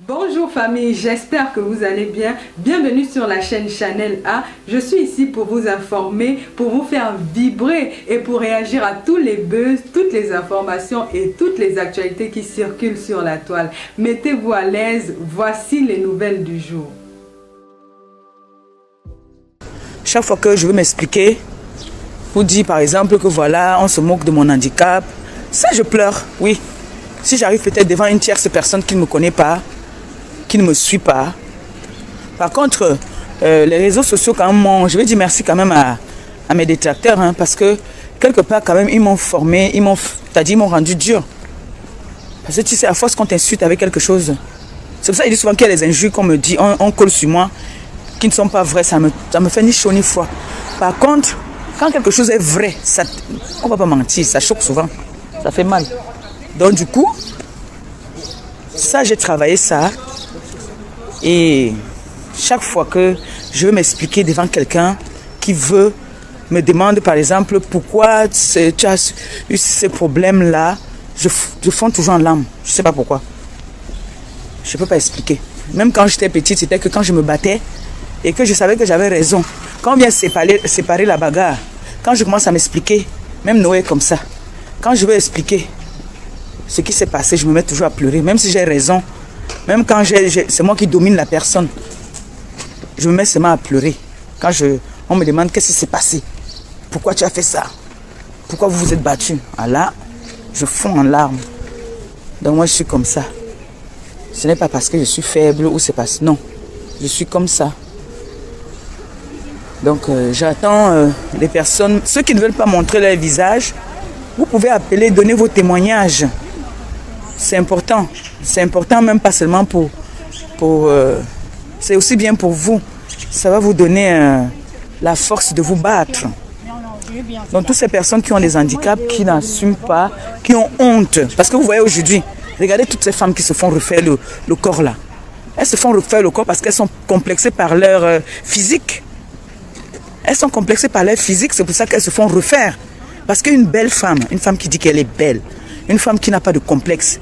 Bonjour famille, j'espère que vous allez bien. Bienvenue sur la chaîne Chanel A. Je suis ici pour vous informer, pour vous faire vibrer et pour réagir à tous les buzz, toutes les informations et toutes les actualités qui circulent sur la toile. Mettez-vous à l'aise, voici les nouvelles du jour. Chaque fois que je veux m'expliquer, pour dire par exemple que voilà, on se moque de mon handicap, ça je pleure, oui. Si j'arrive peut-être devant une tierce personne qui ne me connaît pas, qui ne me suit pas. Par contre, les réseaux sociaux, quand même, je vais dire merci quand même à mes détracteurs, hein, parce que quelque part, quand même, ils m'ont formé, ils m'ont rendu dur. Parce que tu sais, à force qu'on t'insulte avec quelque chose, c'est pour ça qu'il dit souvent qu'il y a des injures qu'on me dit, on colle sur moi, qui ne sont pas vraies, ça me fait ni chaud ni froid. Par contre, quand quelque chose est vrai, on ne va pas mentir, ça choque souvent, ça fait mal. Donc du coup, ça j'ai travaillé ça. Et chaque fois que je veux m'expliquer devant quelqu'un qui me demande par exemple pourquoi tu as eu ces problèmes-là, je fonds toujours en larmes. Je ne sais pas pourquoi. Je ne peux pas expliquer. Même quand j'étais petite, c'était que quand je me battais et que je savais que j'avais raison. Quand on vient séparer la bagarre, quand je commence à m'expliquer, même Noé comme ça, quand je veux expliquer ce qui s'est passé, je me mets toujours à pleurer, même si j'ai raison. Même quand c'est moi qui domine la personne, je me mets seulement à pleurer. Quand on me demande qu'est-ce qui s'est passé, pourquoi tu as fait ça, pourquoi vous vous êtes battu. Ah là, je fonds en larmes. Donc moi je suis comme ça. Ce n'est pas parce que je suis faible ou c'est parce que non, je suis comme ça. Donc j'attends les personnes, ceux qui ne veulent pas montrer leur visage, vous pouvez appeler, donner vos témoignages. C'est important. C'est important même pas seulement c'est aussi bien pour vous. Ça va vous donner la force de vous battre. Donc toutes ces personnes qui ont des handicaps, qui n'assument pas, qui ont honte. Parce que vous voyez aujourd'hui, regardez toutes ces femmes qui se font refaire le corps là. Elles se font refaire le corps parce qu'elles sont complexées par leur physique. Elles sont complexées par leur physique, c'est pour ça qu'elles se font refaire. Parce qu'une belle femme, une femme qui dit qu'elle est belle, une femme qui n'a pas de complexe,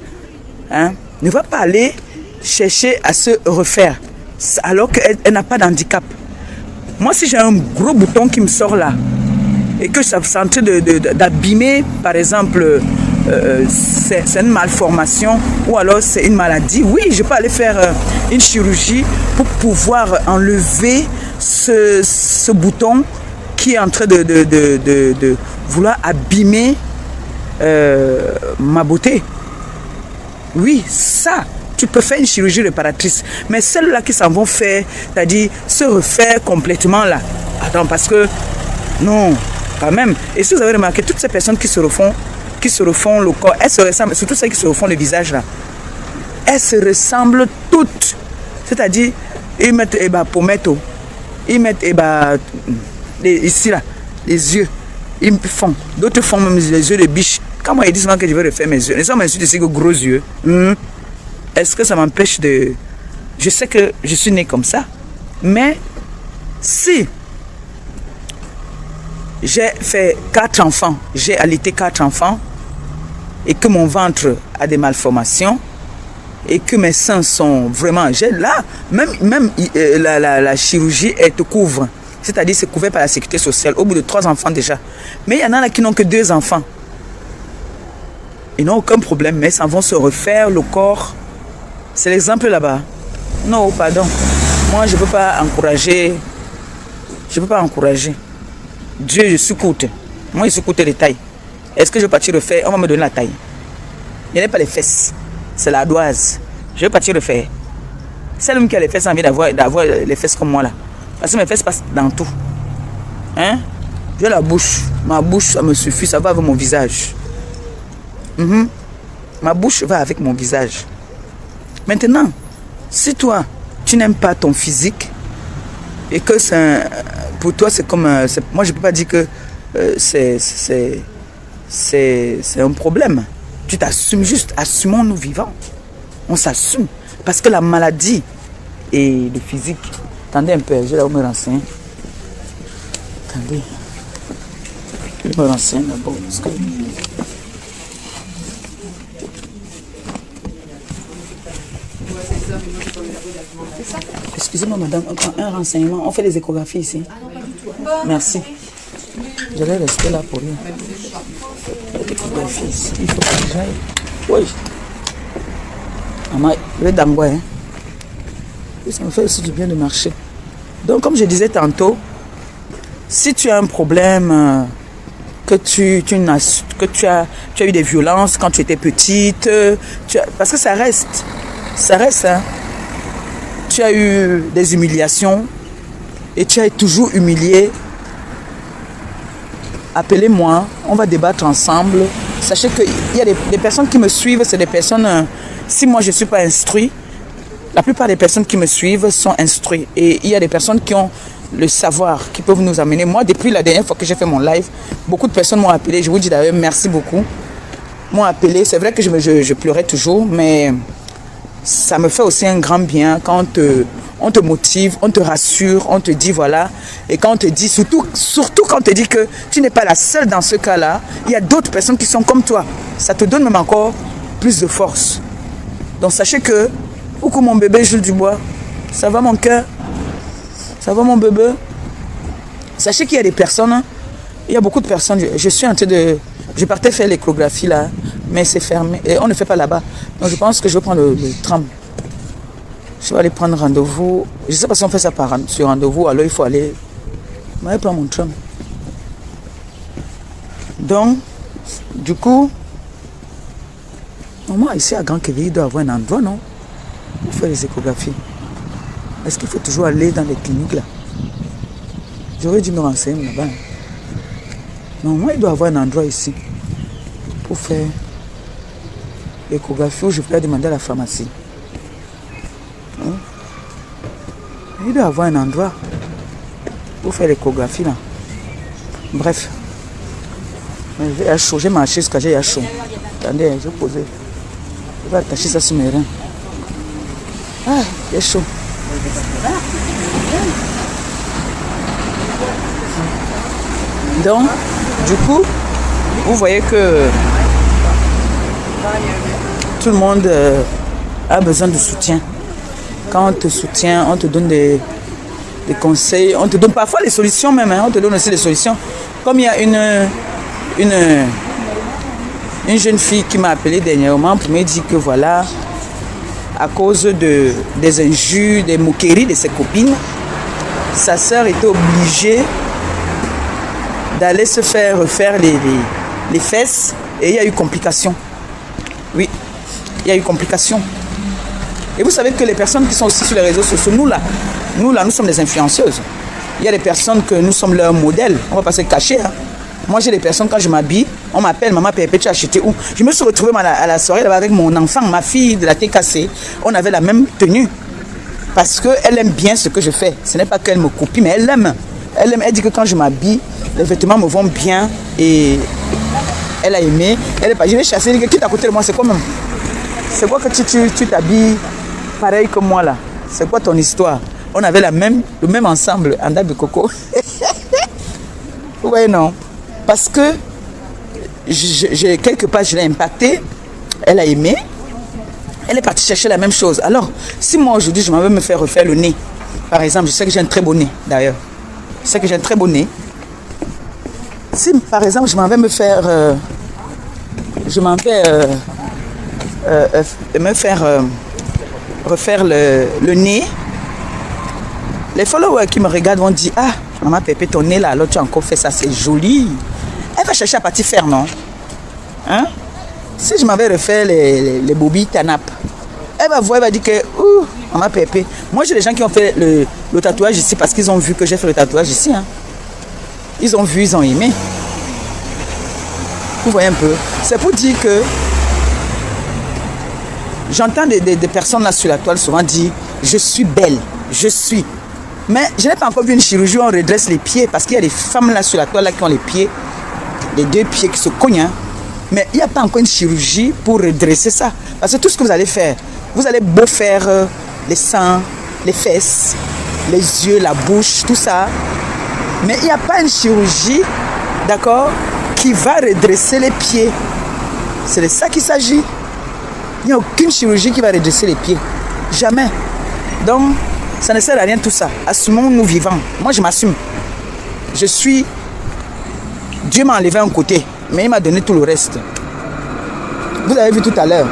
hein, ne va pas aller chercher à se refaire alors qu'elle n'a pas d'handicap. Moi, si j'ai un gros bouton qui me sort là et que ça est en train d'abîmer, par exemple, c'est une malformation ou alors c'est une maladie, oui, je peux aller faire une chirurgie pour pouvoir enlever ce bouton qui est en train de vouloir abîmer ma beauté. Oui, ça, tu peux faire une chirurgie réparatrice. Mais celles-là qui s'en vont faire, c'est-à-dire se refaire complètement là. Attends, parce que, non, quand même. Et si vous avez remarqué, toutes ces personnes qui se refont le corps, elles se ressemblent, surtout celles qui se refont le visage là, elles se ressemblent toutes. C'est-à-dire, ils mettent pommette, ils mettent ici là, les yeux. Ils font. D'autres font même les yeux de biche. Quand moi ils disent que je vais refaire mes yeux, les hommes m'insultent ici que gros yeux. Est-ce que ça m'empêche de... Je sais que je suis né comme ça. Mais si j'ai fait 4 enfants, j'ai allaité 4 enfants, et que mon ventre a des malformations, et que mes seins sont vraiment... Là, même la chirurgie, elle te couvre. C'est-à-dire c'est couvert par la sécurité sociale au bout de 3 enfants déjà. Mais il y en a là qui n'ont que 2 enfants. Ils n'ont aucun problème, mais ils s'en vont se refaire le corps. C'est l'exemple là-bas. Non, pardon. Moi, je ne peux pas encourager. Je ne peux pas encourager. Dieu, je suis courte. Moi, je suis courte de taille. Est-ce que je vais partir refaire? On va me donner la taille. Il n'y a pas les fesses. C'est la doise. Je vais partir refaire. Celle qui a les fesses a envie d'avoir les fesses comme moi là. Parce que mes fesses passent dans tout. Hein? J'ai la bouche. Ma bouche, ça me suffit. Ça va avec mon visage. Ma bouche va avec mon visage. Maintenant, si toi, tu n'aimes pas ton physique et que pour toi, c'est comme... moi, je ne peux pas dire que c'est un problème. Tu t'assumes juste. Assumons-nous vivants. On s'assume. Parce que la maladie et le physique... Attendez un peu, je vais là où me renseigner. Attendez. Je me renseigne d'abord. Excusez-moi, madame, un renseignement. On fait les échographies ici. Merci. J'allais rester là pour rien. L'échographie ici. Il faut que j'aille. Oui. Maman, je vais d'angoisse. Hein. Ça me fait aussi du bien de marcher. Donc, comme je disais tantôt, si tu as un problème, que tu as eu des violences quand tu étais petite, parce que ça reste, hein. Tu as eu des humiliations et tu as toujours humilié. Appelez-moi, on va débattre ensemble. Sachez qu'il y a des personnes qui me suivent, c'est des personnes, si moi je ne suis pas instruit, la plupart des personnes qui me suivent sont instruites. Et il y a des personnes qui ont le savoir, qui peuvent nous amener. Moi, depuis la dernière fois que j'ai fait mon live, beaucoup de personnes m'ont appelé. Je vous dis d'ailleurs merci beaucoup. M'ont appelé. C'est vrai que je pleurais toujours, mais ça me fait aussi un grand bien quand on te motive, on te rassure, on te dit voilà. Et quand on te dit, surtout quand on te dit que tu n'es pas la seule dans ce cas-là, il y a d'autres personnes qui sont comme toi. Ça te donne même encore plus de force. Donc sachez que, coucou mon bébé Jules Dubois, ça va mon cœur? Ça va mon bébé? Sachez qu'il y a des personnes, il y a beaucoup de personnes, je suis en train de... Je partais faire l'échographie là, mais c'est fermé. Et on ne fait pas là-bas. Donc je pense que je vais prendre le tram. Je vais aller prendre rendez-vous. Je ne sais pas si on fait ça sur rendez-vous, alors il faut aller... Je vais prendre mon tram. Donc, du coup, moi ici à Grand-Quéville, il doit y avoir un endroit, non? Pour faire les échographies. Est-ce qu'il faut toujours aller dans les cliniques là? J'aurais dû me renseigner là-bas. Non, moi il doit y avoir un endroit ici pour faire l'échographie où je peux demander à la pharmacie. Hein? Il doit y avoir un endroit pour faire l'échographie là. Bref. J'ai à chaud, j'ai marché jusqu'à j'ai à chaud. Attendez, je vais poser. Je vais attacher ça sur mes reins. Ah, il est chaud. Donc, du coup, vous voyez que tout le monde a besoin de soutien. Quand on te soutient, on te donne des conseils, on te donne parfois les solutions même, hein, on te donne aussi des solutions. Comme il y a une jeune fille qui m'a appelé dernièrement pour me dire que voilà, à cause des injures, des moqueries de ses copines, sa sœur était obligée d'aller se faire refaire les fesses et il y a eu complication. Oui, il y a eu complication. Et vous savez que les personnes qui sont aussi sur les réseaux sociaux, nous là, nous sommes des influenceuses. Il y a des personnes que nous sommes leur modèle. On ne va pas se cacher. Hein. Moi, j'ai des personnes, quand je m'habille, on m'appelle, maman Pépé, tu as acheté où? Je me suis retrouvée à la soirée là-bas avec mon enfant, ma fille de la TKC. On avait la même tenue. Parce qu'elle aime bien ce que je fais. Ce n'est pas qu'elle me copie, mais elle aime. Elle dit que quand je m'habille, les vêtements me vont bien. Et elle a aimé. Elle est pas. Je l'ai chassée, elle dit que qui est à côté de moi, c'est quoi même? C'est quoi que tu t'habilles pareil que moi là? C'est quoi ton histoire? On avait le même ensemble, Anda Bikoko. Vous voyez, non? Parce que quelque part, je l'ai impactée. Elle a aimé. Elle est partie chercher la même chose. Alors, si moi aujourd'hui, je m'en vais me faire refaire le nez, par exemple, je sais que j'ai un très beau nez d'ailleurs. Je sais que j'ai un très beau nez. Si par exemple, je m'en vais me faire... refaire le nez, les followers qui me regardent vont dire: ah, maman Pépé, ton nez là, alors tu as encore fait ça, c'est joli. Elle va chercher à partir faire, non? Hein? Si je m'avais refait les bobies Tanap, elle va voir, elle va dire que, ouh, maman Pépé. Moi, j'ai des gens qui ont fait le tatouage ici parce qu'ils ont vu que j'ai fait le tatouage ici. Hein. Ils ont vu, ils ont aimé. Vous voyez un peu. C'est pour dire que j'entends des personnes là sur la toile souvent dire: je suis belle, je suis. Mais je n'ai pas encore vu une chirurgie où on redresse les pieds, parce qu'il y a des femmes là sur la toile là qui ont les pieds, les deux pieds qui se cognent. Hein. Mais il n'y a pas encore une chirurgie pour redresser ça. Parce que tout ce que vous allez faire, vous allez beau faire les seins, les fesses, les yeux, la bouche, tout ça. Mais il n'y a pas une chirurgie, d'accord, qui va redresser les pieds. C'est de ça qu'il s'agit. Il n'y a aucune chirurgie qui va redresser les pieds. Jamais. Donc, ça ne sert à rien tout ça. Assumons-nous vivants. Moi, je m'assume. Je suis... Dieu m'a enlevé un côté, mais il m'a donné tout le reste. Vous avez vu tout à l'heure.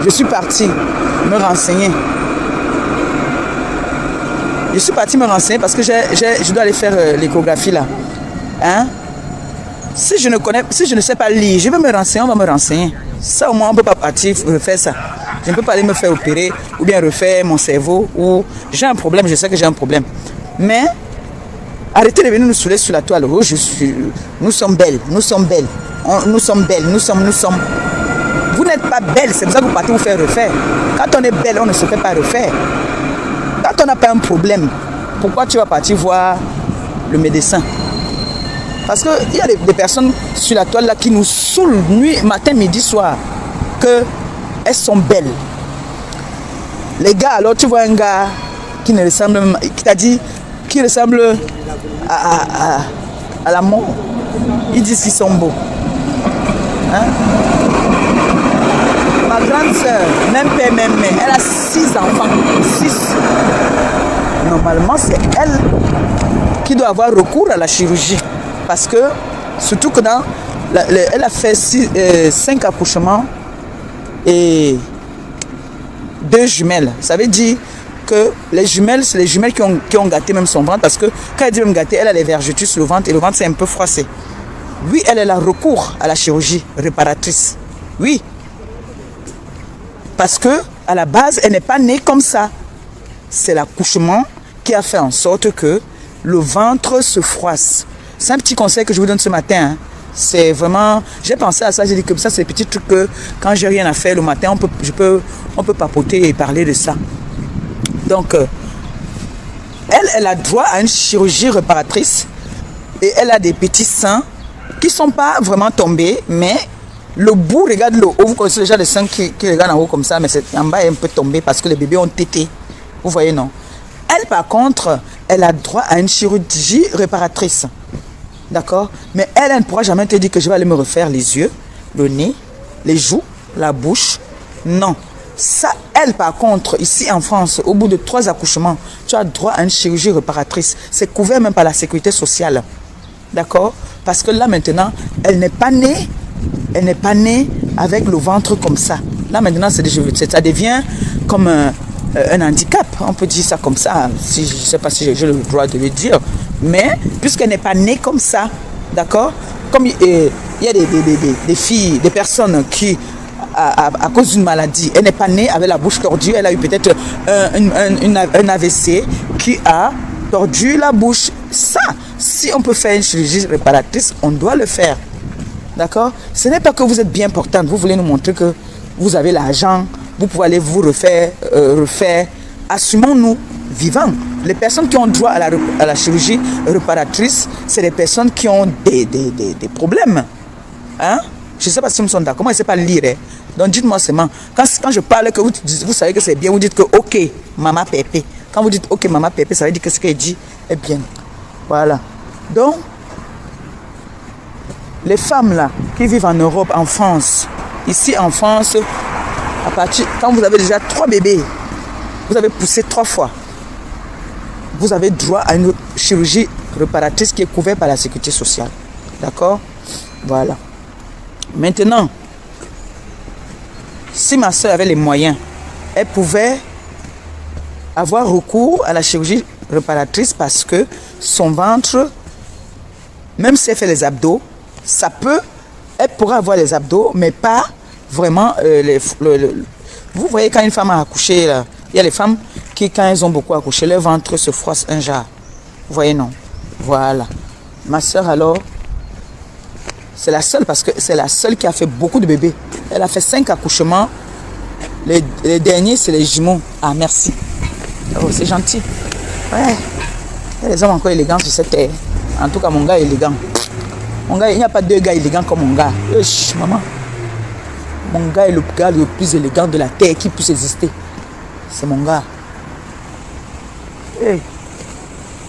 Je suis parti me renseigner. Je suis parti me renseigner parce que je dois aller faire l'échographie là. Hein? Si je ne sais pas lire, je vais me renseigner, on va me renseigner. Ça au moins on ne peut pas partir refaire ça. Je ne peux pas aller me faire opérer ou bien refaire mon cerveau. Ou j'ai un problème, je sais que j'ai un problème. Mais arrêtez de venir nous saouler sur la toile. Oh, nous sommes belles, nous sommes belles. Nous sommes belles, nous sommes. Vous n'êtes pas belle, c'est pour ça que vous partez vous faire refaire. Quand on est belle, on ne se fait pas refaire. Quand on n'a pas un problème, pourquoi tu vas partir voir le médecin? Parce qu'il y a des personnes sur la toile là qui nous saoulent nuit, matin, midi, soir. Qu'elles sont belles. Les gars, alors tu vois un gars qui ne ressemble, qui t'a dit, qui ressemble à la mort. Ils disent qu'ils sont beaux. Hein? Ma grande soeur, même père, même mère, elle a 6 enfants. 6. Normalement, c'est elle qui doit avoir recours à la chirurgie. Parce que, surtout que elle a fait 5 accouchements et 2 jumelles. Ça veut dire que les jumelles, c'est les jumelles qui ont gâté même son ventre. Parce que quand elle dit même gâté, elle a les vergetures sur le ventre et le ventre c'est un peu froissé. Oui, elle a recours à la chirurgie réparatrice. Oui. Parce que à la base, elle n'est pas née comme ça. C'est l'accouchement qui a fait en sorte que le ventre se froisse. C'est un petit conseil que je vous donne ce matin. Hein. C'est vraiment... J'ai pensé à ça, j'ai dit que ça, c'est des petits trucs que quand j'ai rien à faire le matin, on peut papoter et parler de ça. Donc, elle a droit à une chirurgie réparatrice et elle a des petits seins qui ne sont pas vraiment tombés, mais le bout, regarde le haut, vous connaissez déjà les seins qui regardent en haut comme ça, mais en bas est un peu tombé parce que les bébés ont tété. Vous voyez, non? Elle, par contre, elle a droit à une chirurgie réparatrice. D'accord? Mais elle ne pourra jamais te dire que je vais aller me refaire les yeux, le nez, les joues, la bouche. Non. Ça, elle, par contre, ici en France, au bout de 3 accouchements, tu as droit à une chirurgie réparatrice. C'est couvert même par la sécurité sociale. D'accord? Parce que là, maintenant, elle n'est pas née. Elle n'est pas née avec le ventre comme ça. Là, maintenant, ça devient comme un handicap. On peut dire ça comme ça. Je ne sais pas si j'ai le droit de le dire. Mais, puisqu'elle n'est pas née comme ça, d'accord? Comme il y a des filles, des personnes qui, à cause d'une maladie, elle n'est pas née avec la bouche tordue. Elle a eu peut-être un AVC qui a tordu la bouche. Ça, si on peut faire une chirurgie réparatrice, on doit le faire. D'accord? Ce n'est pas que vous êtes bien portante. Vous voulez nous montrer que vous avez l'argent. Vous pouvez aller vous refaire. Assumons-nous vivants. Les personnes qui ont droit à la chirurgie réparatrice, c'est les personnes qui ont des problèmes. Hein? Je ne sais pas si vous sont d'accord. Moi, je ne sais pas lire. Hein? Donc, dites-moi seulement. Quand je parle, que vous savez que c'est bien, vous dites que OK, maman pépé. Quand vous dites OK, maman pépé, ça veut dire que ce qu'elle dit est bien. Voilà. Donc, les femmes là qui vivent en Europe, en France, ici en France, quand vous avez déjà 3 bébés, vous avez poussé 3 fois, vous avez droit à une chirurgie réparatrice qui est couverte par la sécurité sociale. D'accord? Voilà. Maintenant, si ma soeur avait les moyens, elle pouvait avoir recours à la chirurgie réparatrice parce que son ventre, même si elle fait les abdos, elle pourra avoir les abdos, mais pas vraiment vous voyez quand une femme a accouché, là, il y a les femmes qui, quand elles ont beaucoup accouché, leur ventre se froisse un jar. Vous voyez, non? Voilà. Ma soeur, alors, c'est la seule, parce que c'est la seule qui a fait beaucoup de bébés. Elle a fait 5 accouchements. Les derniers, c'est les jumeaux. Ah, merci. Oh, c'est gentil. Ouais. Il y a des hommes encore élégants sur cette terre. En tout cas, mon gars est élégant. Mon gars, il n'y a pas 2 gars élégants comme mon gars. Uch, maman. Mon gars est le gars le plus élégant de la terre qui puisse exister. C'est mon gars. Hey.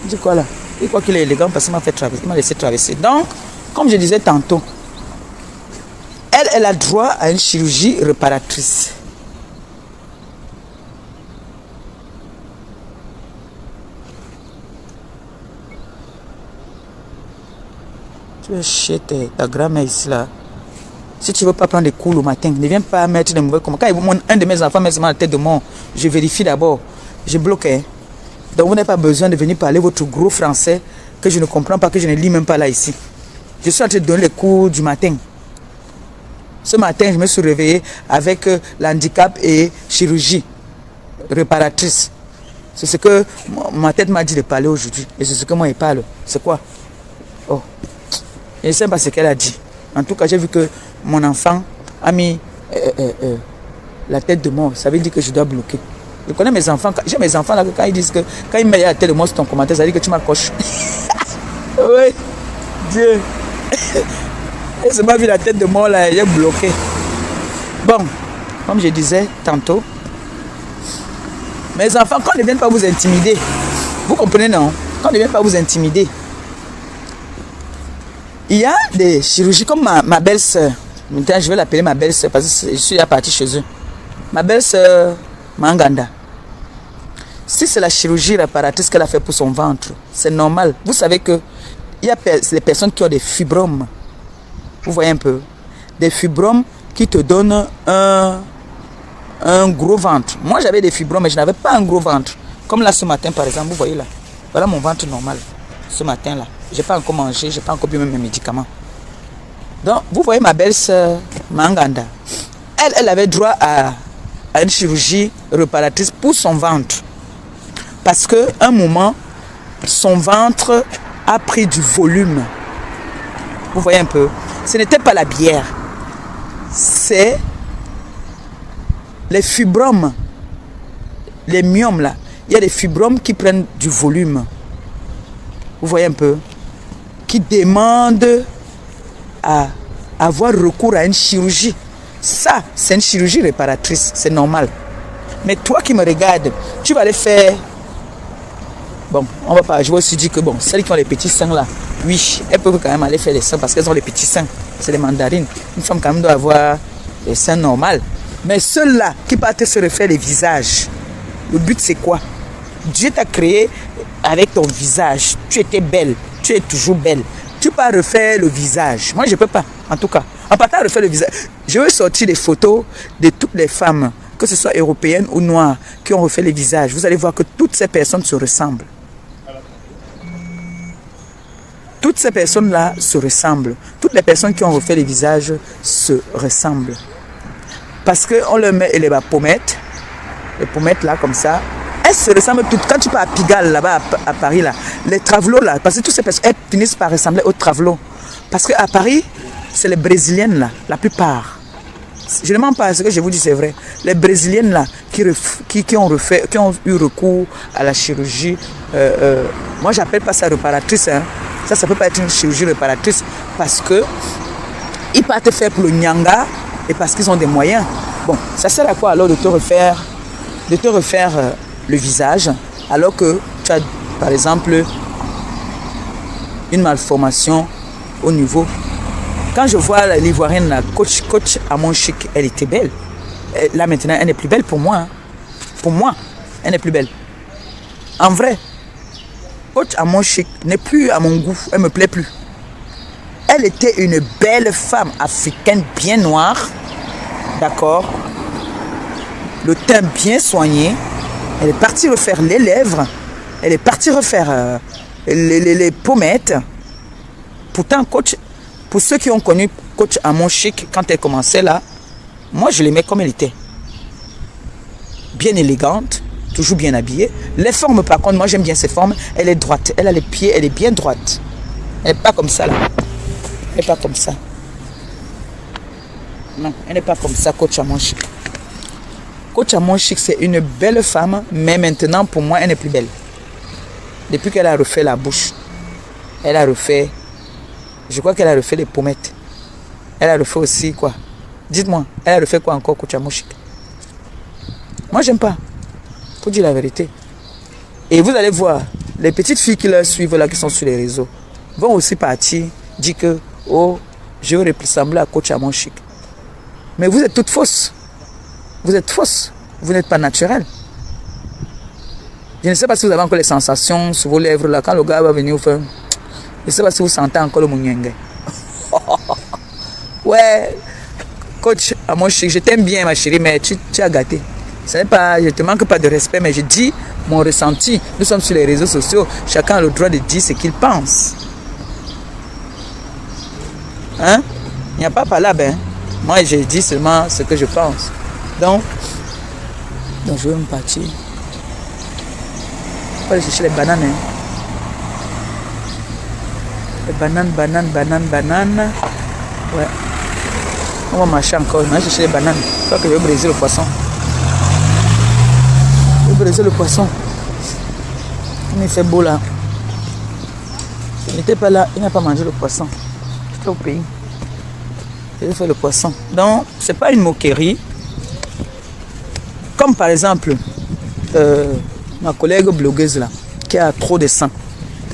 Dis quoi là? Il croit qu'il est élégant parce qu'il m'a fait traverser. Il m'a laissé traverser. Donc, comme je disais tantôt, elle a droit à une chirurgie réparatrice. Tu es chier ta grand-mère ici là. Si tu ne veux pas prendre des cours le matin, ne viens pas mettre des mauvais commentaires. Quand un de mes enfants met seulement la tête de mort, je vérifie d'abord. Je bloque. Hein. Donc vous n'avez pas besoin de venir parler votre gros français que je ne comprends pas, que je ne lis même pas là ici. Je suis en train de donner les cours du matin. Ce matin, je me suis réveillé avec l'handicap et chirurgie réparatrice. C'est ce que ma tête m'a dit de parler aujourd'hui. Et c'est ce que moi je parle. C'est quoi? Oh. Je ne sais pas ce qu'elle a dit. En tout cas, j'ai vu que mon enfant a mis la tête de mort. Ça veut dire que je dois bloquer. Je connais mes enfants. J'ai mes enfants là, quand ils disent que quand ils mettent la tête de mort sur ton commentaire, ça veut dire que tu m'accroches. Oui, Dieu. Et c'est pas vu la tête de mort là, j'ai bloqué. Bon, comme je disais tantôt, mes enfants, quand ils ne viennent pas vous intimider, vous comprenez non? Quand ils ne viennent pas vous intimider, il y a des chirurgies comme ma belle-sœur. Maintenant, je vais l'appeler ma belle-sœur parce que je suis partie chez eux. Ma belle-sœur Manganda. Si c'est la chirurgie réparatrice qu'elle a fait pour son ventre, c'est normal. Vous savez que il y a des personnes qui ont des fibromes. Vous voyez un peu? Des fibromes qui te donnent un gros ventre. Moi, j'avais des fibromes, mais je n'avais pas un gros ventre. Comme là, ce matin, par exemple, vous voyez là. Voilà mon ventre normal. Ce matin-là. Je n'ai pas encore mangé, je n'ai pas encore bu même mes médicaments. Donc, vous voyez ma belle-sœur Manganda. Elle avait droit à une chirurgie réparatrice pour son ventre. Parce qu'à un moment, son ventre a pris du volume. Vous voyez un peu? Ce n'était pas la bière. C'est les fibromes. Les myomes là. Il y a des fibromes qui prennent du volume. Vous voyez un peu? Qui demandent à avoir recours à une chirurgie. Ça, c'est une chirurgie réparatrice. C'est normal. Mais toi qui me regardes, tu vas aller faire... Bon, on va pas... Je vais aussi dire que bon, celles qui ont les petits seins là, oui, elles peuvent quand même aller faire les seins parce qu'elles ont les petits seins. C'est les mandarines. Une femme quand même doit avoir les seins normaux. Mais ceux-là qui partent se refaire les visages, le but c'est quoi? Dieu t'a créé avec ton visage. Tu étais belle. Tu es toujours belle. Tu peux refaire le visage. Moi, je ne peux pas. En tout cas, en partant refaire le visage, je veux sortir des photos de toutes les femmes, que ce soit européennes ou noires, qui ont refait les visages. Vous allez voir que toutes ces personnes se ressemblent. Toutes ces personnes-là se ressemblent. Toutes les personnes qui ont refait les visages se ressemblent. Parce qu'on leur met les pommettes là, comme ça. Elles se ressemblent toutes. Quand tu pars à Pigalle, là-bas, à Paris, là, les travelots, là, parce que toutes ces personnes, elles finissent par ressembler aux travelots. Parce qu'à Paris, c'est les Brésiliennes, là, la plupart. Je ne mens pas, ce que je vous dis, c'est vrai. Les Brésiliennes, là, qui ont eu recours à la chirurgie, moi, j'appelle pas ça réparatrice, hein. Ça peut pas être une chirurgie réparatrice, parce que ils partent faire pour le nyanga, et parce qu'ils ont des moyens. Bon, ça sert à quoi alors de te refaire le visage, alors que tu as, par exemple, une malformation au niveau. Quand je vois l'Ivoirienne, la coach à mon chic, elle était belle. Là maintenant, elle n'est plus belle pour moi. Hein. Pour moi, elle n'est plus belle. En vrai, coach à mon chic n'est plus à mon goût, elle ne me plaît plus. Elle était une belle femme africaine bien noire, d'accord, le teint bien soigné. Elle est partie refaire les lèvres, elle est partie refaire les pommettes. Pourtant, coach, pour ceux qui ont connu coach à mon chic quand elle commençait là, moi je l'aimais comme elle était. Bien élégante, toujours bien habillée. Les formes par contre, moi j'aime bien ses formes. Elle est droite, elle a les pieds, elle est bien droite. Elle n'est pas comme ça là. Elle n'est pas comme ça. Non, elle n'est pas comme ça, coach à mon chic. Coach à mon chic, c'est une belle femme, mais maintenant pour moi elle n'est plus belle. Depuis qu'elle a refait la bouche, elle a refait, je crois qu'elle a refait les pommettes. Elle a refait aussi quoi? Dites-moi, elle a refait quoi encore, coach à mon chic? Moi j'aime pas, pour dire la vérité. Et vous allez voir, les petites filles qui la suivent là, qui sont sur les réseaux, vont aussi partir, dire que, oh, je veux ressembler à coach à mon chic. Mais vous êtes toutes fausses. Vous êtes fausses. Vous n'êtes pas naturel. Je ne sais pas si vous avez encore les sensations sur vos lèvres là. Quand le gars va venir vous faire... Je ne sais pas si vous sentez encore le mouniengue. Ouais, coach, à mon chéri, je t'aime bien, ma chérie, mais tu as gâté. Ce n'est pas, je ne te manque pas de respect, mais je dis mon ressenti. Nous sommes sur les réseaux sociaux. Chacun a le droit de dire ce qu'il pense. Hein? Il n'y a pas là, ben. Moi, je dis seulement ce que je pense. Donc je vais me partir. On va aller chercher les bananes. Hein. Les bananes. Ouais. On va marcher encore. On va chercher les bananes. Je crois que je vais briser le poisson. Je vais briser le poisson. Il fait beau là. Il n'était pas là. Il n'a pas mangé le poisson. J'étais au pays. Je fais le poisson. Donc, ce n'est pas une moquerie. Comme par exemple, ma collègue blogueuse là, qui a trop de sang.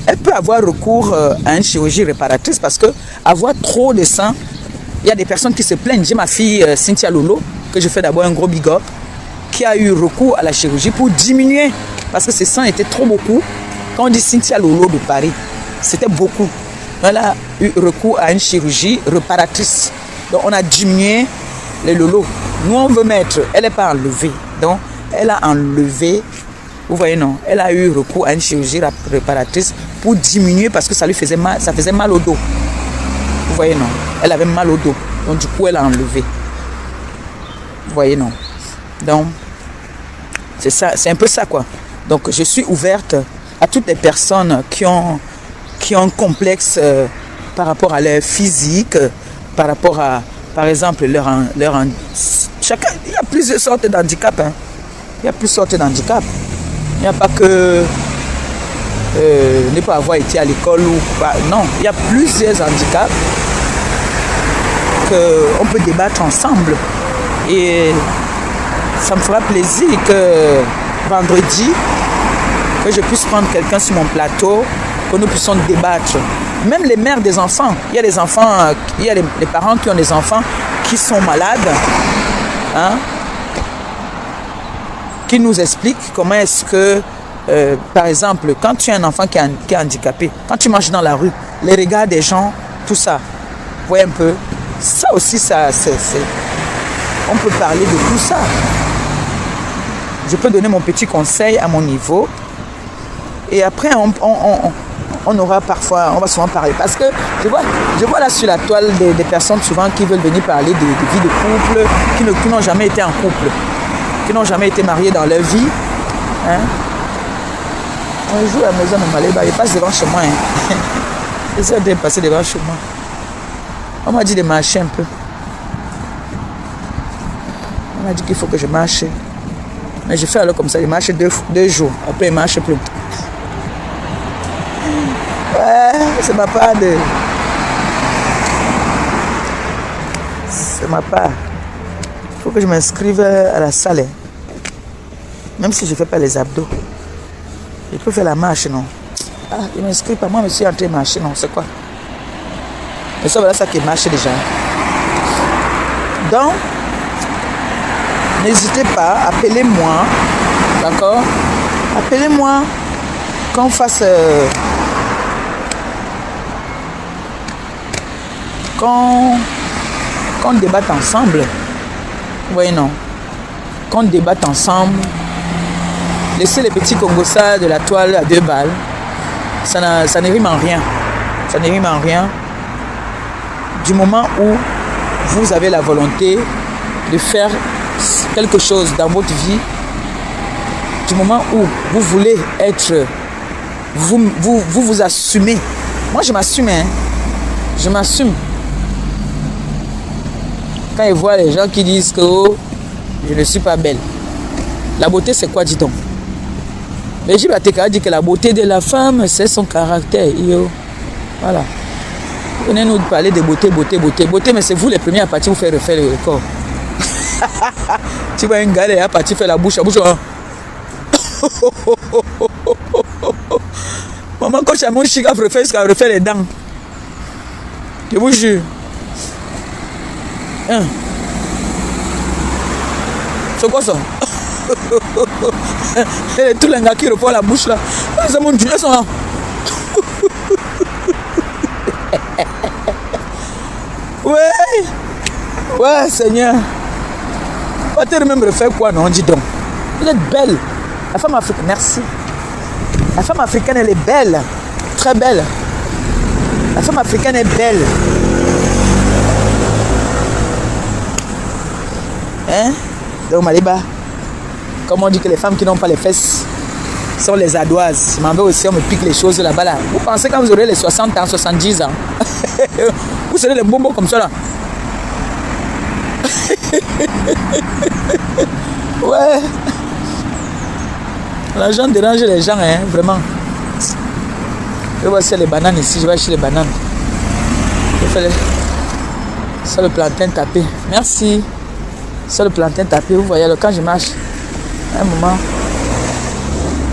Elle peut avoir recours à une chirurgie réparatrice parce que avoir trop de sang, il y a des personnes qui se plaignent. J'ai ma fille Cynthia Lolo, que je fais d'abord un gros big up, qui a eu recours à la chirurgie pour diminuer, parce que ce sang était trop beaucoup. Quand on dit Cynthia Lolo de Paris, c'était beaucoup. Elle a eu recours à une chirurgie réparatrice. Donc on a diminué les lolos. Nous on veut mettre, elle n'est pas enlevée. Donc elle a enlevé, vous voyez non, elle a eu recours à une chirurgie réparatrice pour diminuer parce que ça lui faisait mal, ça faisait mal au dos. Vous voyez non, elle avait mal au dos. Donc du coup elle a enlevé. Vous voyez non. Donc c'est ça, c'est un peu ça quoi. Donc je suis ouverte à toutes les personnes qui ont un complexe par rapport à leur physique, par rapport à, par exemple, chacun, il y a plusieurs sortes d'handicap. Hein. Il y a plusieurs sortes d'handicap. Il n'y a pas que ne pas avoir été à l'école ou pas. Non, il y a plusieurs handicaps qu'on peut débattre ensemble. Et ça me fera plaisir que vendredi, que je puisse prendre quelqu'un sur mon plateau, que nous puissions débattre. Même les mères des enfants, il y a des enfants, il y a les parents qui ont des enfants qui sont malades, hein, qui nous expliquent comment est-ce que, par exemple, quand tu as un enfant qui est handicapé, quand tu marches dans la rue, les regards des gens, tout ça, vous voyez un peu, ça aussi, on peut parler de tout ça. Je peux donner mon petit conseil à mon niveau, et après, on aura parfois, on va souvent parler. Parce que je vois là sur la toile des personnes souvent qui veulent venir parler de vie de couple, qui n'ont jamais été en couple, qui n'ont jamais été mariés dans leur vie. Hein? Un jour à la maison de Maléba, il passe devant chez moi. Hein? J'essaie de passer devant chez moi. On m'a dit de marcher un peu. On m'a dit qu'il faut que je marche. Mais je fais alors comme ça, je marche 2 jours. Après, je ne marche plus. Ouais, c'est ma part de... C'est ma part. Il faut que je m'inscrive à la salle. Même si je ne fais pas les abdos. Je peux faire la marche, non? Ah, je ne m'inscris pas. Moi, je suis en train de marcher, non? C'est quoi? Mais ça, voilà ça qui marche déjà. Donc, n'hésitez pas, appelez-moi. D'accord? Appelez-moi. Qu'on fasse... Qu'on débatte ensemble. Vous voyez, non? Qu'on débatte ensemble. Laissez les petits Congossas de la toile à 2 balles. Ça ne rime en rien. Ça ne rime en rien. Du moment où vous avez la volonté de faire quelque chose dans votre vie, du moment où vous voulez être... Vous assumez. Moi, je m'assume. Hein? Je m'assume. Quand je vois les gens qui disent que oh, je ne suis pas belle. La beauté, c'est quoi, dis donc? Mais J. Bateka dit que la beauté de la femme, c'est son caractère. Yo. Voilà. Venez-nous parler de beauté, beauté, mais c'est vous les premiers à partir vous faire refaire le corps. Tu vois un gars à partir faire la bouche. Hein? Maman, quand j'ai mon chic, elle refait les dents. Je vous jure. Hein? C'est quoi ça? Tous les gars qui refont la bouche là. C'est mon Dieu, ça. Ouais. Ouais, Seigneur. Peut-être même refaire quoi, non? Dis donc. Vous êtes belle. La femme africaine, merci. La femme africaine, elle est belle. Très belle. La femme africaine est belle. Hein? Donc, Maliba, comme on dit que les femmes qui n'ont pas les fesses sont les ardoises. Je m'en vais aussi, on me pique les choses là-bas. Là. Vous pensez quand vous aurez les 60 ans, 70 ans, vous serez les bonbons comme ça là. Ouais. L'argent dérange les gens, hein, vraiment. Je vois les bananes ici, je vais acheter les bananes. Je fais ça le plantain tapé. Merci. Ça le plantain tapé, vous voyez, quand je marche, un moment,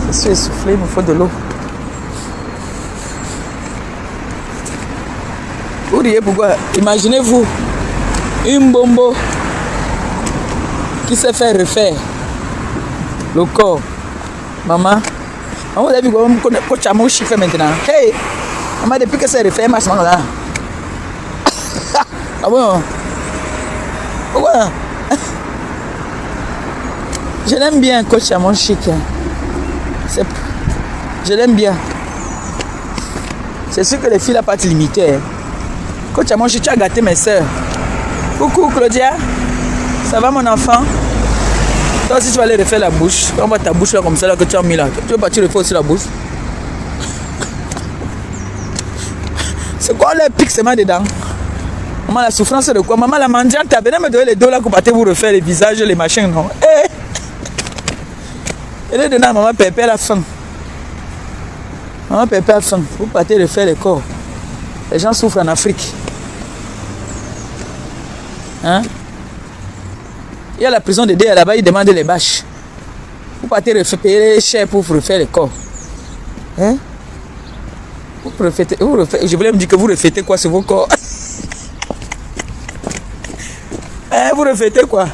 je suis essoufflé, il me faut de l'eau. Vous riez pourquoi? Imaginez-vous, une bombo qui s'est fait refaire le corps. Maman, vous avez vu comment coach Amouchi fait maintenant? Hey, maman, depuis que c'est refait, marche là. Ah bon? Pourquoi? Je l'aime bien, coach Amouchi. Je l'aime bien. C'est sûr que les filles n'ont pas de limité. Coach Amouchi, tu as gâté mes soeurs. Coucou Claudia. Ça va mon enfant? Toi aussi tu vas aller refaire la bouche. On va ta bouche là comme ça là que tu as mis là. Tu veux pas tu refais aussi la bouche? C'est quoi les pics seulement dedans? Maman la souffrance c'est de quoi? Maman la mendiante, venez me donner les dos là pour partir vous refaire les visages, les machins non? Eh! Elle est donnée à maman Pépé à la fin. Maman Pépé à la fin. Vous partez refaire les corps. Les gens souffrent en Afrique. Hein? Il y a la prison de Dé là-bas, ils demandent les bâches. Vous partez payer cher pour refaire les corps. Hein? Je voulais me dire que vous refaites quoi sur vos corps? Hein? Vous refaites quoi?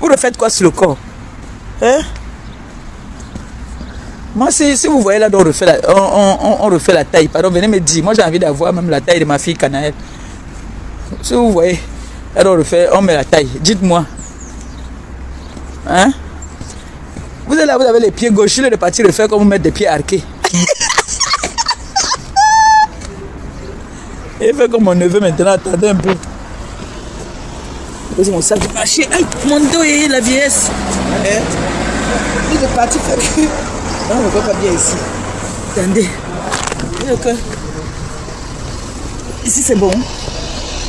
Vous refaites quoi sur le corps? Hein? Moi, si vous voyez là, on refait la taille. Pardon, venez me dire. Moi, j'ai envie d'avoir même la taille de ma fille Canaël. Si vous voyez, là, on met la taille. Dites-moi. Hein? Vous êtes là, vous avez les pieds gauches, le parti refaire comme vous mettre des pieds arqués. Et fait comme mon neveu maintenant, attendez un peu. C'est mon sac de marché. Aïe, mon dos et la vieillesse. Hein? Il est parti faire que. Non, on ne voit pas bien ici. Attendez. Ici c'est bon.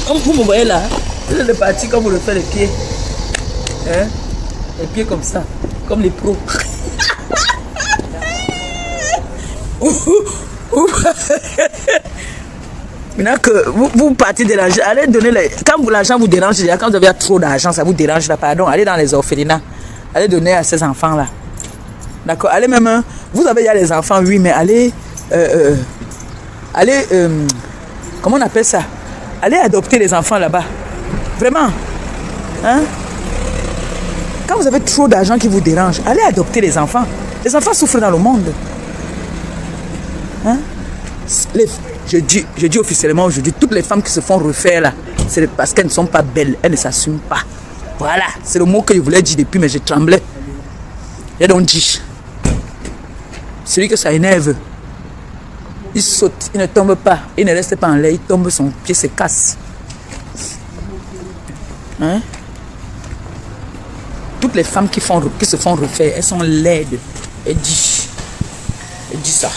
Comme vous me voyez là, vous êtes parti comme vous le faites les pieds. Hein? Les pieds comme ça, comme les pros. Maintenant que vous partez de l'argent, allez donner les. Quand l'argent vous dérange, quand vous avez trop d'argent, ça vous dérange là, pardon, allez dans les orphelinats. Allez donner à ces enfants là. D'accord, allez même. Vous avez déjà les enfants, oui, mais allez. Comment on appelle ça? Allez adopter les enfants là-bas. Vraiment. Hein? Quand vous avez trop d'argent qui vous dérange, allez adopter les enfants. Les enfants souffrent dans le monde. Hein? Je dis officiellement aujourd'hui, toutes les femmes qui se font refaire là, c'est parce qu'elles ne sont pas belles, elles ne s'assument pas. Voilà, c'est le mot que je voulais dire depuis, mais je tremblais. J'ai donc dit, celui que ça énerve, il saute, il ne tombe pas, il ne reste pas en l'air, il tombe, son pied se casse. Hein? Toutes les femmes qui se font refaire, elles sont laides. Elle dit ça.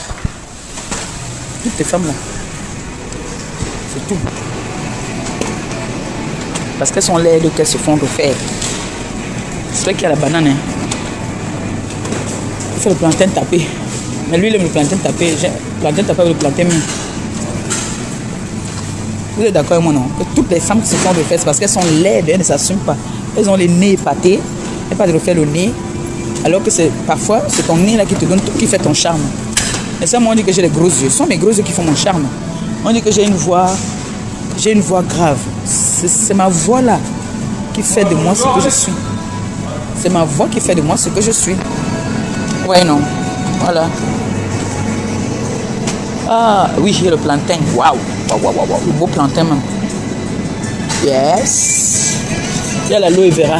Toutes les femmes là. C'est tout. Parce qu'elles sont laides qu'elles se font refaire. C'est vrai qu'il y a la banane. Hein. Il fait le plantain tapé. Mais lui, il aime le plantain tapé. Le plantain tapé avec le plantain mis. Vous êtes d'accord avec moi, non? Que toutes les femmes qui se font refaire, c'est parce qu'elles sont laides, elles ne s'assument pas. Elles ont les nez épatés. Elles pas de refaire le nez. Alors que parfois, c'est ton nez là qui fait ton charme. Et ça, moi, on dit que j'ai les gros yeux. Ce sont mes gros yeux qui font mon charme. On dit que j'ai une voix grave. C'est ma voix là qui fait de moi ce que je suis. C'est ma voix qui fait de moi ce que je suis. Ouais, non. Voilà. Ah, oui, j'ai le plantain. Waouh. Le beau plantain même. Yes. Il y a l'aloe vera.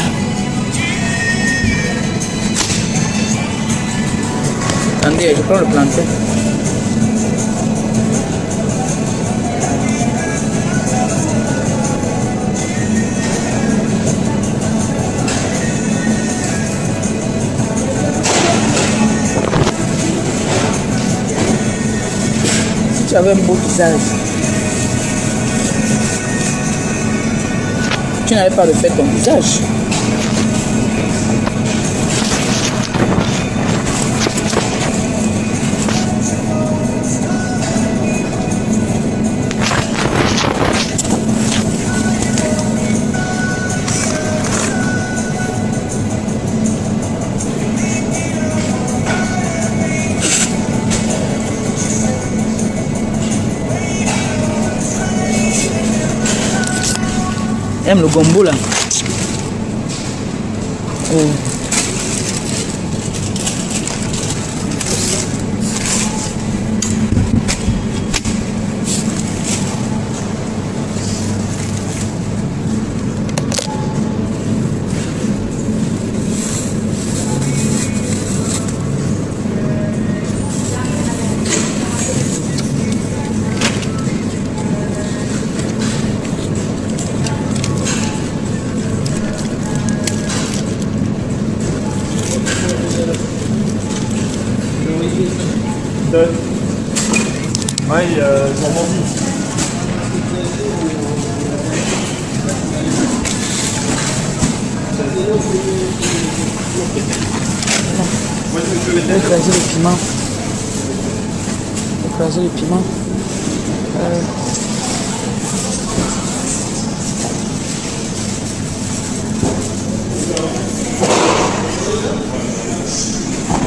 Attendez, je prends le plantain. Si tu avais un beau visage, tu n'avais pas refait ton visage. Aime le gombo là. Ouais, ils m'ont vendu. Je vais écraser le piment. Écraser le piment.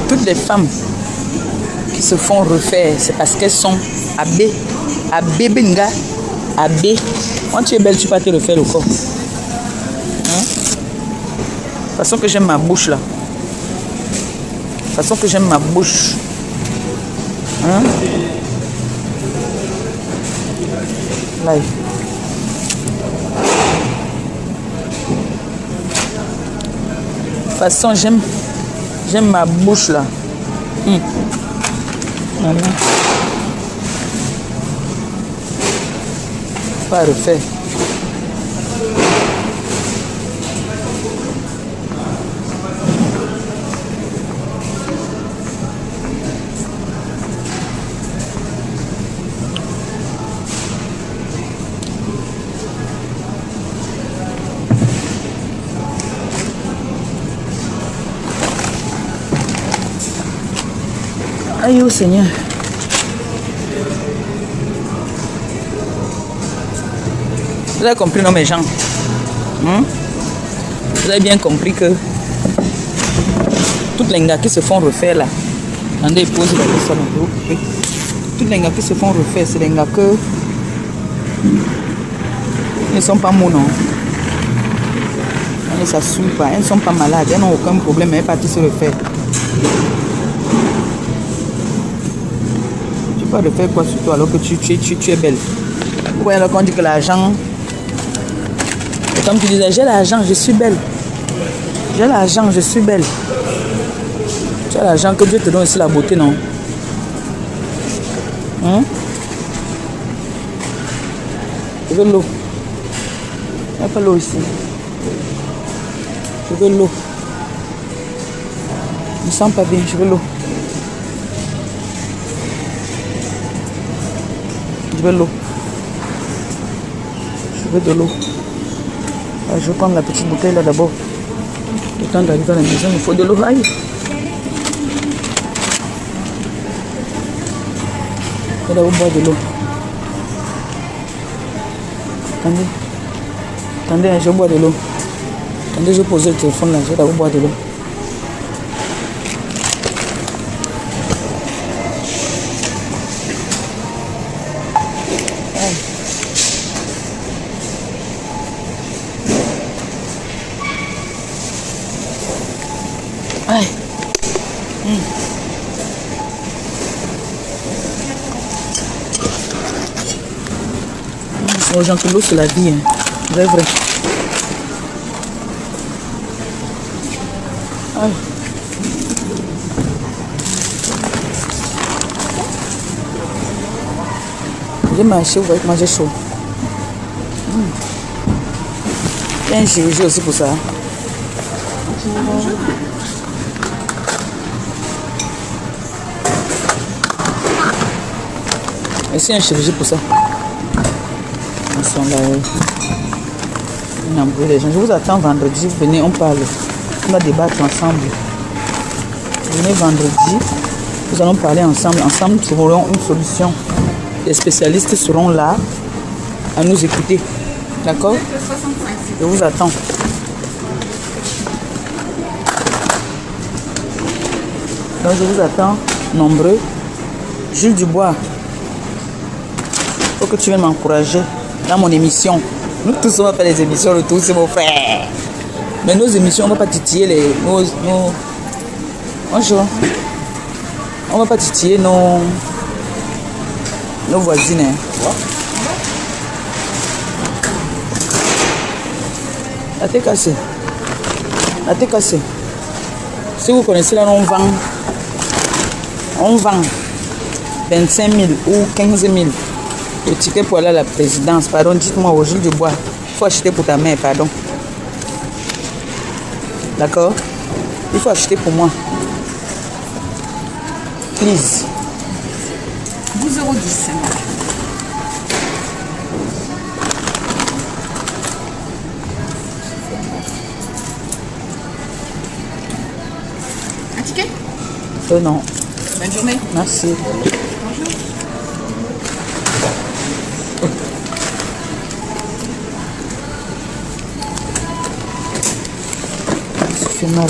Toutes les femmes qui se font refaire, c'est parce qu'elles sont abbées. Abbé benga. Abbé. Quand tu es belle, tu vas te refaire le corps. Hein? De façon que j'aime ma bouche là. De façon que j'aime ma bouche. Hein? Là. De façon, j'aime ma bouche là. Voilà. Pas refaire. Aïe oh Seigneur. Vous avez compris, non, mes gens? Vous avez bien compris que toutes les gars qui se font refaire là, attendez, pose la question. Toutes les gars qui se font refaire, c'est les gars que ils ne sont pas mous, non? Elles ne s'assument pas, elles ne sont pas malades, elles n'ont aucun problème, elles partent se refaire. Tu peux refaire quoi sur toi alors que tu es belle? Ouais, alors qu'on dit que l'argent... Et comme tu disais, j'ai l'argent, je suis belle. J'ai l'argent, je suis belle. Tu as l'argent, que Dieu te donne aussi la beauté, non? Je veux l'eau. Il n'y a pas l'eau ici. Je veux l'eau. Je ne me sens pas bien, je veux l'eau. Je veux l'eau. Je veux de l'eau. Je vais prendre la petite bouteille là d'abord. Le temps d'arriver à la maison, il faut de l'eau. Aïe. Je vais d'abord boire de l'eau. Attendez. Attendez, je bois de l'eau. Attendez, je vais poser le téléphone là. Je vais d'abord boire de l'eau. Aïe. Aux gens que l'eau c'est la vie. Hein. Vrai, vrai. Aïe. J'ai marché, vous voyez comment j'ai chaud. Il y a une chirurgie aussi pour ça. Ici, il y a une chirurgie pour ça. Ils sont là. On embrouille les gens. Je vous attends vendredi. Venez, on parle. On va débattre ensemble. Venez vendredi. Nous allons parler ensemble. Ensemble, nous trouverons une solution. Les spécialistes seront là à nous écouter. D'accord? Je vous attends. Donc, je vous attends nombreux. Jules Dubois, il faut que tu viennes m'encourager dans mon émission. Nous tous, on va faire des émissions de tous, c'est mon frère. Mais nos émissions, on ne va pas titiller Bonjour. On ne va pas titiller nos voisines. Hein. La tête cassée. La tête cassée. Si vous connaissez là, on vend 25 000 ou 15 000 le ticket pour aller à la présidence. Pardon, dites-moi au Jules Dubois. Il faut acheter pour ta mère, pardon. D'accord? Il faut acheter pour moi. Please. 12,10 €. Un ticket? Non. Bonne journée. Merci. Bonjour. Ça fait mal.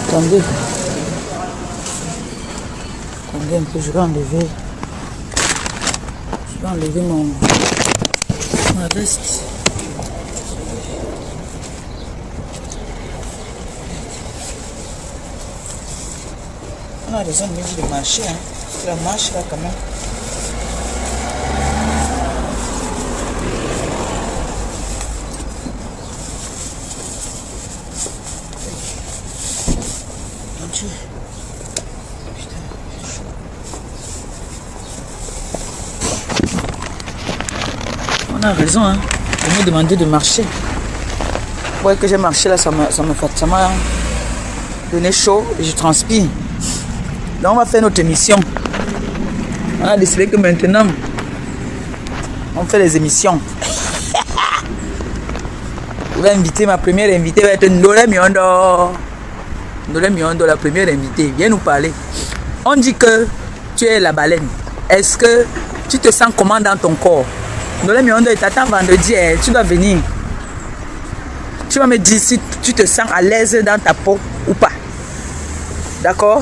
Attendez. Attendez un peu, je vais enlever. Je vais enlever ma veste. On a raison de marcher, hein. La marche là quand même. Mon Dieu. Putain, c'est chaud. On a raison, hein, de me demander de marcher. Vous voyez que j'ai marché là, ça m'a donné chaud et je transpire. Donc on va faire notre émission. On a décidé que maintenant, on fait les émissions. Je vais inviter, ma première invitée va être Ndolé Miondo. Ndolé Miondo, la première invitée. Viens nous parler. On dit que tu es la baleine. Est-ce que tu te sens comment dans ton corps? Ndolé Miondo, il t'attend vendredi. Tu dois venir. Tu vas me dire si tu te sens à l'aise dans ta peau ou pas. D'accord?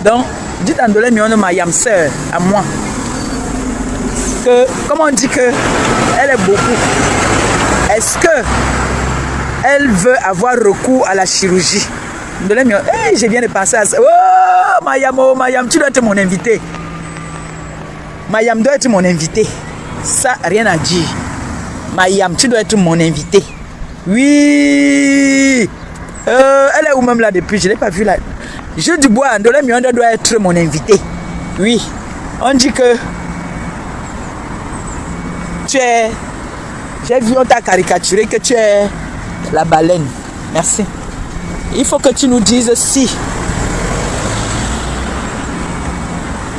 Donc, dites à Ndolé Miondo, ma yam sœur, à moi, que, comme on dit que elle est beaucoup, est-ce que elle veut avoir recours à la chirurgie? Ndolé Miondo, hey, je viens de penser à ça. Oh, Mayam, tu dois être mon invité. Mayam doit être mon invité. Ça, rien à dire. Mayam, tu dois être mon invité. Oui. Elle est où même là depuis? Je ne l'ai pas vue là. Jules Dubois, Ndolé Miondo doit être mon invité. Oui. On dit que tu es... J'ai vu, on t'a caricaturé que tu es la baleine. Merci. Il faut que tu nous dises si.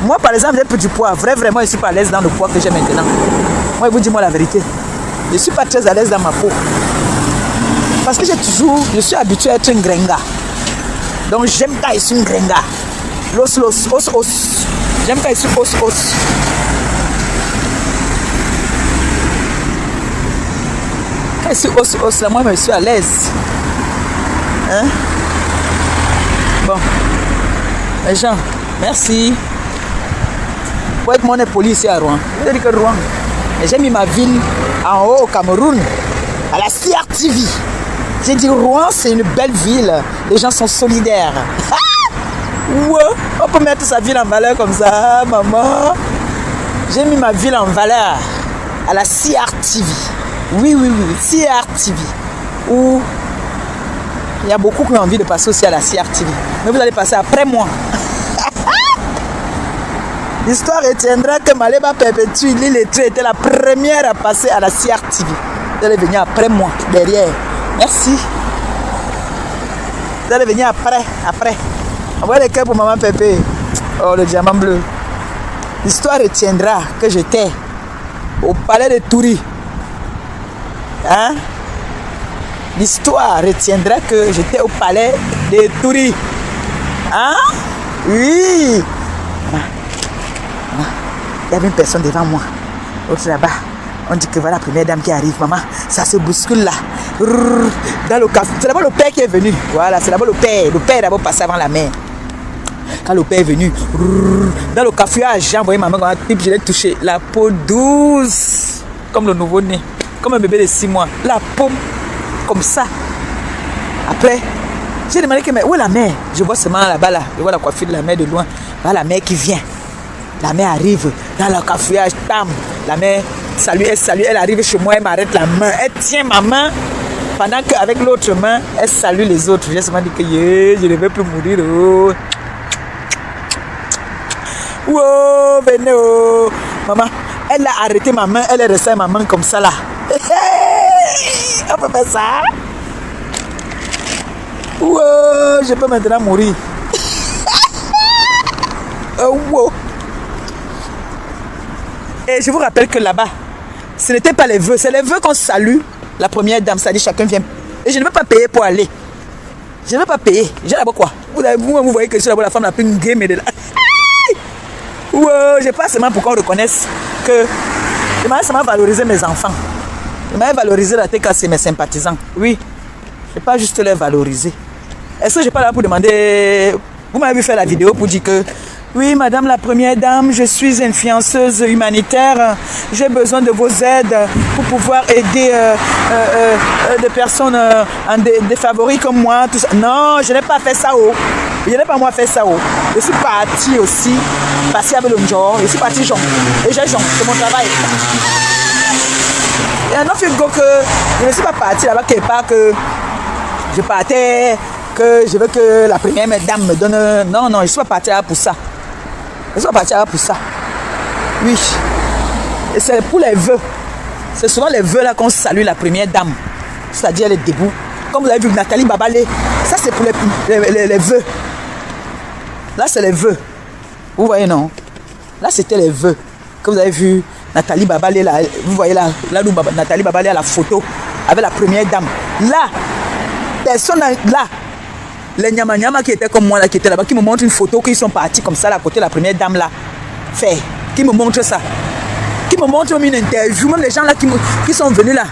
Moi, par exemple, j'ai pris du poids. Vraiment, je ne suis pas à l'aise dans le poids que j'ai maintenant. Moi, vous dis-moi la vérité. Je ne suis pas très à l'aise dans ma peau. Parce que je suis habitué à être un grenga. Donc, j'aime quand je suis un grenga. Os. J'aime quand je suis os. Quand je suis os, là, moi, je suis à l'aise. Hein? Bon. Les gens, merci. Pour être mon poli ici à Rouen. Je veux dire que Rouen. J'ai mis ma ville en haut au Cameroun, à la CRTV. J'ai dit Rouen, c'est une belle ville. Les gens sont solidaires. Ouais, on peut mettre sa ville en valeur comme ça, maman. J'ai mis ma ville en valeur à la CRTV. Oui, CRTV. Où il y a beaucoup qui ont envie de passer aussi à la CRTV. Mais vous allez passer après moi. L'histoire retiendra que Maléba Perpétue, l'île était la première à passer à la CRTV. Vous allez venir après moi, derrière. Merci. Vous allez venir après. Envoyez les cœurs pour maman Pépé. Oh, le diamant bleu. L'histoire retiendra que j'étais au palais de Toury. Hein? L'histoire retiendra que j'étais au palais de Toury. Hein? Oui. Il y avait une personne devant moi. L'autre là-bas. On dit que voilà la première dame qui arrive. Maman, ça se bouscule là. Dans le café. C'est d'abord le père qui est venu. Voilà, c'est d'abord le père. Le père est d'abord passé avant la mère. Quand le père est venu, dans le cafouillage, j'ai envoyé ma main dans la pipe, je l'ai touché. La peau douce, comme le nouveau-né, comme un bébé de 6 mois. La peau, comme ça. Après, j'ai demandé que, mais où est la mère? Je vois seulement là-bas, là. Je vois la coiffure de la mère de loin. Voilà la mère qui vient. La mère arrive dans le cafouillage, tam. La mère salue, elle arrive chez moi, elle m'arrête la main. Elle tient ma main. Pendant qu'avec l'autre main, elle salue les autres. J'ai seulement dit que je ne vais plus mourir. Oh. Wow, venez, oh. Maman, elle a arrêté ma main, elle est restée ma main comme ça là. On peut faire ça. Wow, je peux maintenant mourir. Oh, wow. Et je vous rappelle que là-bas, ce n'était pas les vœux, c'est les vœux qu'on salue. La première dame, ça dit chacun vient. Et je ne veux pas payer pour aller. Je ne veux pas payer. J'ai d'abord quoi? Vous voyez que je suis d'abord la femme la plus game de là. Ouais, je pas seulement pour qu'on reconnaisse que je m'avais seulement valorisé mes enfants. Je m'avais valorisé la tête c'est mes sympathisants. Oui, je ne pas juste les valoriser. Est-ce que je ne suis pas là pour demander... Vous m'avez vu faire la vidéo pour dire que oui, madame la première dame, je suis influenceuse humanitaire. J'ai besoin de vos aides pour pouvoir aider des personnes défavorisées comme moi. Tout ça. Non, je n'ai pas fait ça. Je n'ai pas moi fait ça. Je suis partie aussi, passée avec le genre. Je suis partie genre. Et j'ai genre, c'est mon travail. Et un autre go que je ne suis pas partie là-bas quelque part que je partais, que je veux que la première dame me donne. Non, je ne suis pas partie là pour ça. Je suis partie là pour ça. Oui. Et c'est pour les vœux. C'est souvent les vœux là qu'on salue la première dame. C'est-à-dire les debout. Comme vous avez vu Nathalie Babalé, ça c'est pour les vœux. Là c'est les vœux. Vous voyez non? Là c'était les vœux. Que vous avez vu Nathalie Babalé là. Vous voyez là où Nathalie Babalé a la photo avec la première dame. Là, personne là. Les nyama qui étaient comme moi là, qui étaient là-bas, qui me montrent une photo qu'ils sont partis comme ça là, à côté de la première dame là. Fait, qui me montre ça. Qui me montre même une interview, même les gens là qui sont venus là.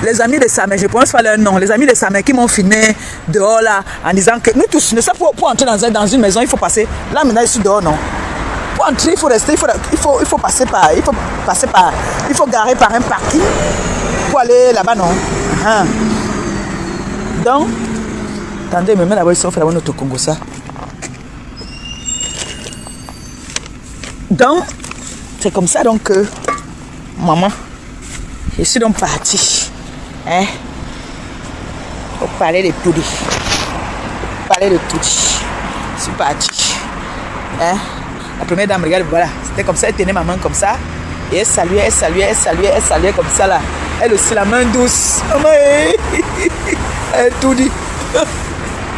Les amis de Samer, je ne prononce pas leur nom, les amis de Samer qui m'ont filmé dehors là, en disant que nous tous, ne savons pas pour entrer dans une maison, il faut passer. Là maintenant, je suis dehors, non. Pour entrer, il faut rester, il faut passer par, il faut garer par un parking pour aller là-bas, non. Donc, attendez, mais là-bas, ils sont fait notre Congo ça. Donc, c'est comme ça donc que, maman, je suis donc partie. Hein? Au palais de Toury. Palais de Toury. Je suis partie. Hein? La première dame, regarde, voilà. C'était comme ça, elle tenait ma main comme ça. Et elle saluait comme ça là. Elle aussi, la main douce. Elle tout dit.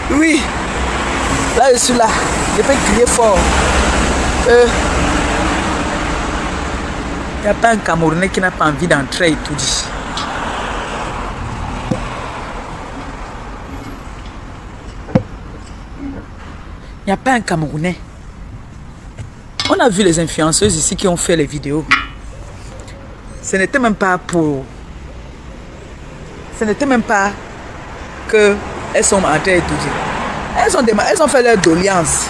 Oui. Là, je suis là. Je peux crier fort. Il n'y a pas un Camerounais qui n'a pas envie d'entrer et tout dit. Il n'y a pas un Camerounais. On a vu les influenceuses ici qui ont fait les vidéos. Ce n'était même pas pour... Ce n'était même pas que elles sont entrées et tout dit. Elles ont fait leur doléance.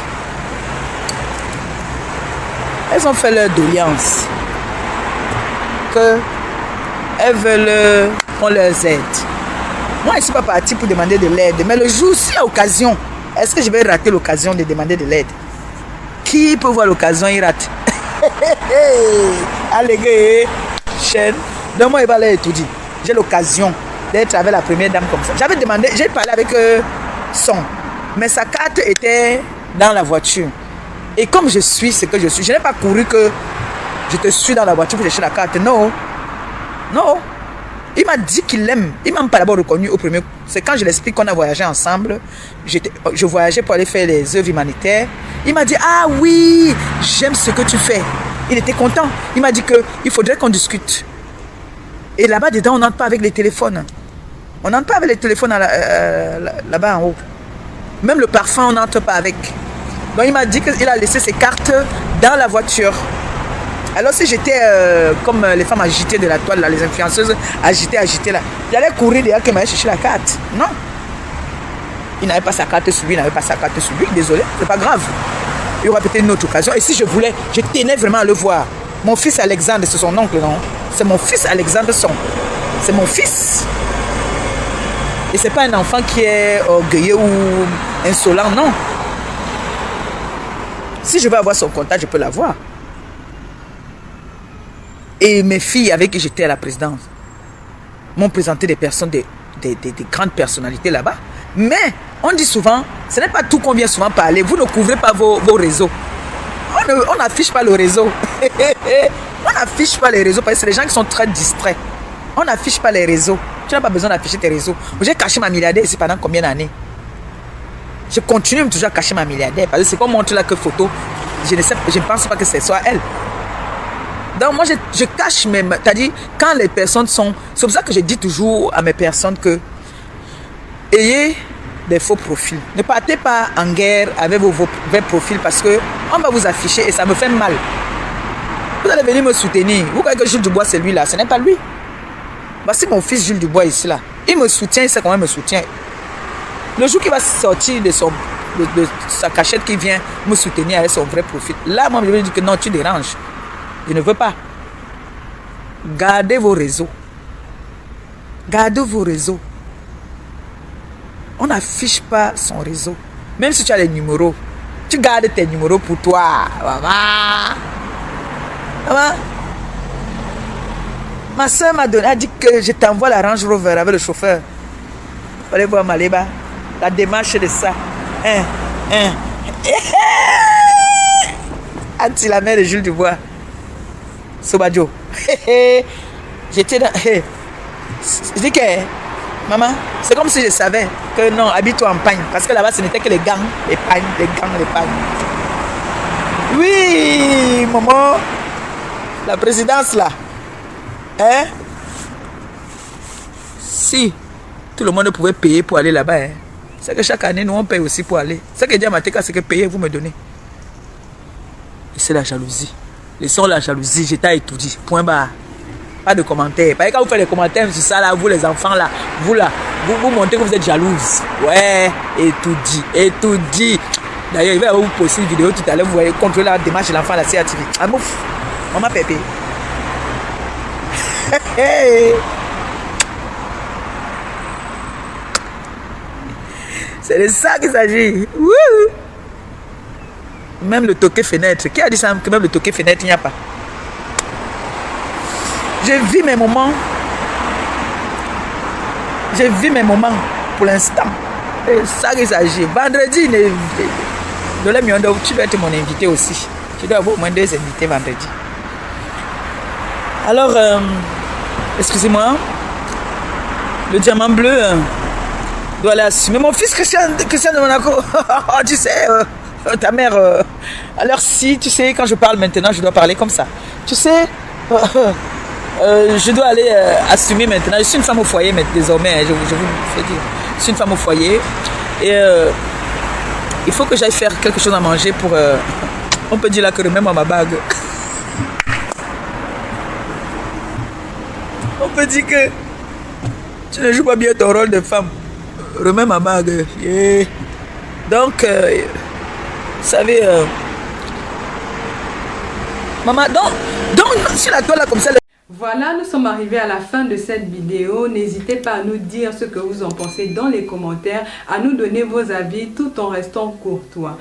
Elles ont fait leur doléance. Que elles veulent qu'on les aide. Moi, je ne suis pas parti pour demander de l'aide. Mais le jour, s'il y a occasion, est-ce que je vais rater l'occasion de demander de l'aide? Qui peut voir l'occasion, il rate. Allez, gars, chaîne. Donc, moi, il va aller tout dire. J'ai l'occasion d'être avec la première dame comme ça. J'avais demandé, j'ai parlé avec son. Mais sa carte était dans la voiture. Et comme je suis ce que je suis, je n'ai pas couru que je te suis dans la voiture pour chercher la carte. Non. Non. Il m'a dit qu'il l'aime. Il m'a pas d'abord reconnu au premier. C'est quand je l'explique qu'on a voyagé ensemble. Je voyageais pour aller faire les œuvres humanitaires. Il m'a dit, ah oui, j'aime ce que tu fais. Il était content. Il m'a dit qu'il faudrait qu'on discute. Et là-bas, dedans, on n'entre pas avec les téléphones. On n'entre pas avec les téléphones là-bas en haut. Même le parfum, on n'entre pas avec. Donc, il m'a dit qu'il a laissé ses cartes dans la voiture. Alors, si j'étais comme les femmes agitées de la toile, là, les influenceuses agitées là, j'allais courir derrière qu'elle m'allait chercher la carte. Non. Il n'avait pas sa carte sur lui, il n'avait pas sa carte sur lui. Désolé, c'est pas grave. Il y aura peut-être une autre occasion. Et si je voulais, je tenais vraiment à le voir. Mon fils Alexandre, c'est son oncle, non? C'est mon fils Alexandre Son. C'est mon fils. Et c'est pas un enfant qui est orgueilleux ou insolent, non. Si je veux avoir son contact, je peux l'avoir. Et mes filles avec qui j'étais à la présidence m'ont présenté des personnes, des grandes personnalités là-bas. Mais on dit souvent, ce n'est pas tout qu'on vient souvent parler. Vous ne couvrez pas vos réseaux. On n'affiche pas le réseau. On n'affiche pas les réseaux parce que c'est les gens qui sont très distraits. On n'affiche pas les réseaux. Tu n'as pas besoin d'afficher tes réseaux. J'ai caché ma milliardaire ici pendant combien d'années? Je continue toujours à cacher ma milliardaire parce que c'est qu'on montre là que photo. Je ne pense pas que ce soit elle. Donc moi je cache même. C'est-à-dire quand les personnes sont. C'est pour ça que je dis toujours à mes personnes que ayez des faux profils. Ne partez pas en guerre avec vos vrais profils parce que on va vous afficher et ça me fait mal. Vous allez venir me soutenir. Vous croyez que Jules Dubois c'est lui là? Ce n'est pas lui. Voici mon fils Jules Dubois ici là. Il me soutient, il sait comment il me soutient. Le jour qu'il va sortir de sa cachette qui vient me soutenir avec son vrai profil, là moi je vais dire que non, tu déranges. Je ne veux pas. Gardez vos réseaux. Gardez vos réseaux. On n'affiche pas son réseau. Même si tu as les numéros, tu gardes tes numéros pour toi. Maman. Maman. Ma soeur m'a donné, a dit que je t'envoie la Range Rover avec le chauffeur. Vous allez voir Maléba. La démarche de ça. Anti la mère de Jules Dubois. Sobadjo. J'étais dans. Je dis que. Maman, c'est comme si je savais que non, habite-toi en pagne. Parce que là-bas, ce n'était que les gangs, les pagnes, les gangs, les pagnes. Oui, maman. La présidence là. Hein? Si tout le monde pouvait payer pour aller là-bas, hein? C'est que chaque année, nous, on paye aussi pour aller. Ce que dit à Mateka, c'est que payez, vous me donnez. Et c'est la jalousie. Laissons la jalousie, j'étais étudié. Point barre. Pas de commentaires. Parce que quand vous faites des commentaires sur ça, là, vous les enfants, là, vous montrez que vous êtes jalouse. Ouais, étudié. D'ailleurs, il va vous poster une vidéo tout à l'heure, vous voyez contrôler la démarche de l'enfant à la CATV. Ah, mouf, maman Pépé. C'est de ça qu'il s'agit. Même le toqué fenêtre. Qui a dit ça que même le toqué fenêtre, il n'y a pas? Je vis mes moments. Je vis mes moments pour l'instant. C'est ça qu'il s'agit. Vendredi, tu vas être mon invité aussi. Tu dois avoir au moins 2 invités vendredi. Alors, excusez-moi. Le diamant bleu doit l'assumer. Mon fils Christian de Monaco. Tu sais, ta mère. Alors si, tu sais, quand je parle maintenant, je dois parler comme ça. Tu sais, je dois aller assumer maintenant. Je suis une femme au foyer mais désormais, je vous fais dire. Je suis une femme au foyer. Et il faut que j'aille faire quelque chose à manger pour... on peut dire là que remets-moi ma bague. On peut dire que tu ne joues pas bien ton rôle de femme. Remets ma bague. Yeah. Donc, vous savez... maman, donc, sur la toile là comme ça... Voilà, nous sommes arrivés à la fin de cette vidéo. N'hésitez pas à nous dire ce que vous en pensez dans les commentaires, à nous donner vos avis tout en restant courtois.